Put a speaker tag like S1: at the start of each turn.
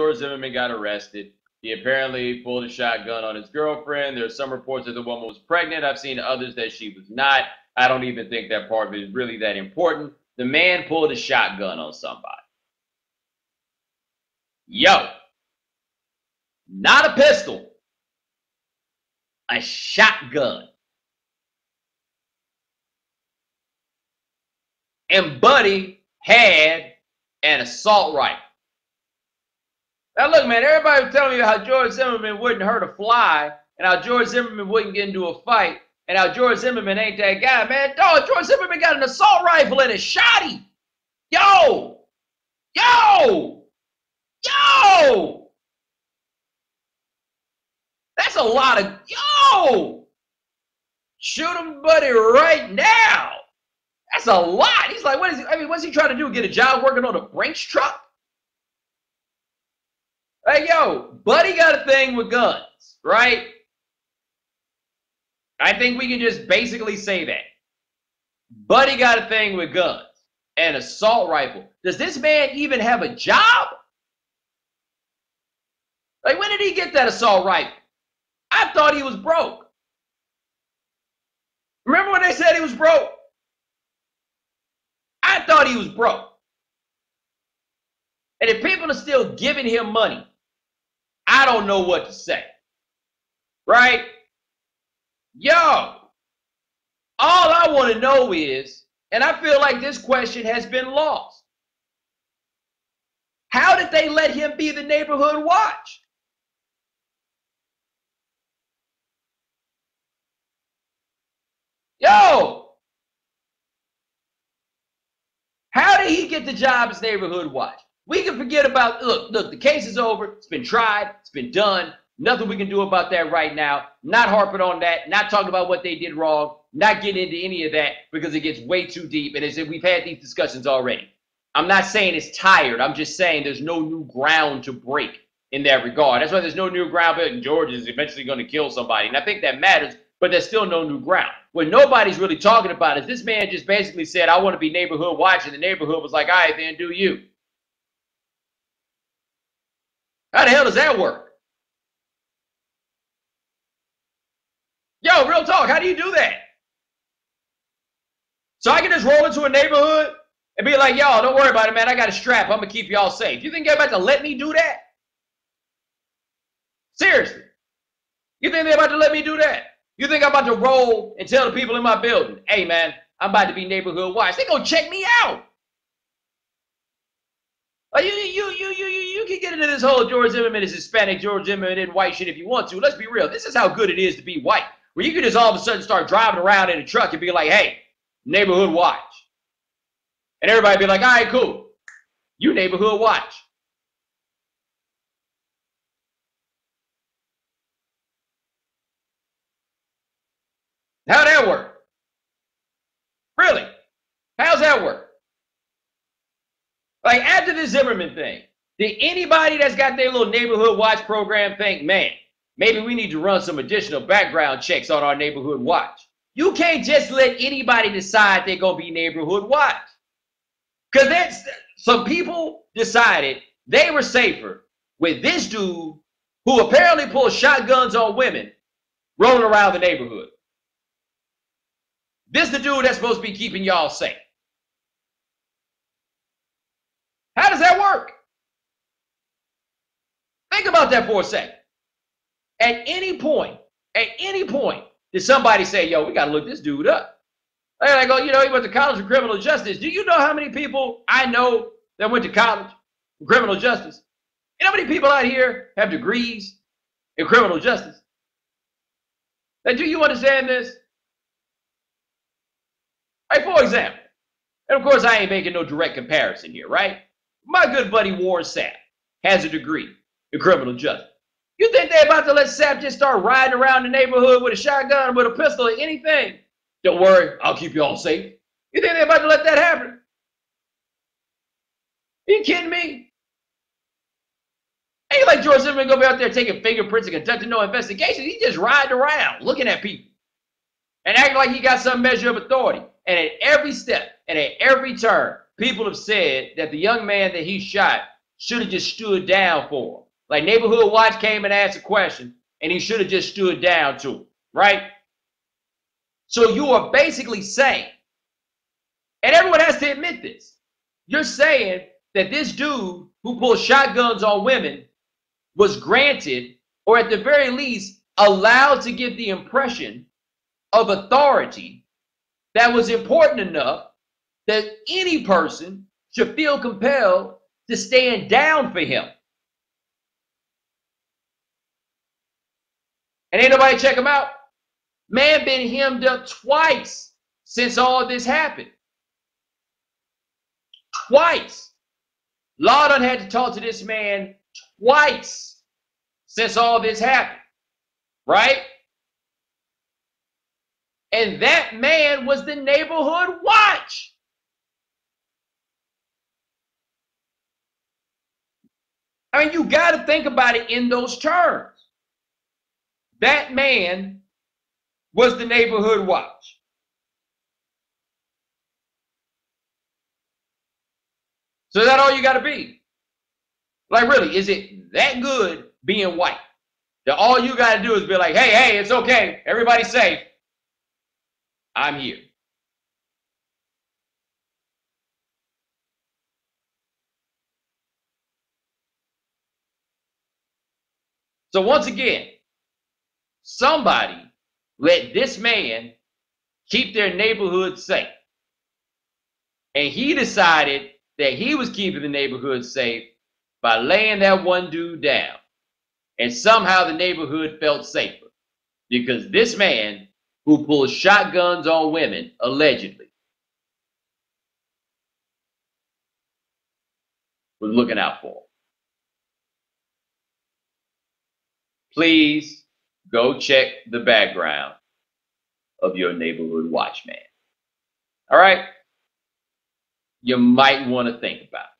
S1: George Zimmerman got arrested. He apparently pulled a shotgun on his girlfriend. There's some reports that the woman was pregnant. I've seen others that she was not. I don't even think that part of it is really that important. The man pulled a shotgun on somebody. Yo, not a pistol, a shotgun. And Buddy had an assault rifle. Now look, man, everybody was telling me how George Zimmerman wouldn't hurt a fly and how George Zimmerman wouldn't get into a fight and how George Zimmerman ain't that guy, man. Dog, George Zimmerman got an assault rifle and a shotty. Yo! Yo! Yo! That's a lot of, yo! Shoot him, Buddy, right now. That's a lot. He's like, what is he? I mean, what's he trying to do? Get a job working on a Brinks truck? Hey, yo, Buddy got a thing with guns, right? I think we can just basically say that. Buddy got a thing with guns, an assault rifle. Does this man even have a job? Like, when did he get that assault rifle? I thought he was broke. Remember when they said he was broke? I thought he was broke. And if people are still giving him money, I don't know what to say. Right? Yo, all I want to know is, and I feel like this question has been lost, how did they let him be the neighborhood watch? Yo, how did he get the job as neighborhood watch? We can forget about, look, the case is over. It's been tried. It's been done. Nothing we can do about that right now. Not harping on that. Not talking about what they did wrong. Not getting into any of that because it gets way too deep. And as if we've had these discussions already. I'm not saying it's tired. I'm just saying there's no new ground to break in that regard. That's why there's no new ground. But George is eventually going to kill somebody. And I think that matters. But there's still no new ground. What nobody's really talking about is this man just basically said, I want to be neighborhood watch. And the neighborhood was like, all right, then do you. How the hell does that work? Yo, real talk, how do you do that? So I can just roll into a neighborhood and be like, yo, don't worry about it, man. I got a strap. I'm going to keep y'all safe. You think they're about to let me do that? Seriously. You think they're about to let me do that? You think I'm about to roll and tell the people in my building, hey, man, I'm about to be neighborhood watch. They're going to check me out. You can get into this whole George Zimmerman is Hispanic, George Zimmerman and white shit if you want to. Let's be real. This is how good it is to be white. Where you can just all of a sudden start driving around in a truck and be like, hey, neighborhood watch. And everybody be like, all right, cool. You neighborhood watch. How'd that work? Really? How's that work? Like, after the Zimmerman thing, did anybody that's got their little neighborhood watch program think, man, maybe we need to run some additional background checks on our neighborhood watch? You can't just let anybody decide they're going to be neighborhood watch. Because that's, some people decided they were safer with this dude who apparently pulls shotguns on women rolling around the neighborhood. This the dude that's supposed to be keeping y'all safe. How does that work? Think about that for a second. At any point, did somebody say, yo, we got to look this dude up? And I go, you know, he went to college for criminal justice. Do you know how many people I know that went to college for criminal justice? You know how many people out here have degrees in criminal justice? Now, do you understand this? Like, for example, and of course, I ain't making no direct comparison here, right? My good buddy Warren Sapp has a degree in criminal justice. You think they're about to let Sapp just start riding around the neighborhood with a shotgun, with a pistol, or anything? Don't worry, I'll keep you all safe. You think they're about to let that happen? Are you kidding me? Ain't like George Zimmerman gonna be out there taking fingerprints and conducting no investigation. He just riding around, looking at people, and acting like he got some measure of authority. And at every step and at every turn, people have said that the young man that he shot should have just stood down for him. Like Neighborhood Watch came and asked a question, and he should have just stood down to him, right? So you are basically saying, and everyone has to admit this, you're saying that this dude who pulled shotguns on women was granted, or at the very least, allowed to give the impression of authority that was important enough that any person should feel compelled to stand down for him. And ain't nobody check him out. Man been hemmed up twice since all this happened. Twice. Law done had to talk to this man twice since all this happened. Right? And that man was the Neighborhood Watch. I mean, you got to think about it in those terms. That man was the Neighborhood Watch. So is that all you got to be? Like, really, is it that good being white? That all you got to do is be like, hey, it's okay. Everybody's safe. I'm here. So once again, somebody let this man keep their neighborhood safe. And he decided that he was keeping the neighborhood safe by laying that one dude down. And somehow the neighborhood felt safer because this man who pulled shotguns on women, allegedly, was looking out for him. Please go check the background of your Neighborhood Watchman. All right? You might want to think about it.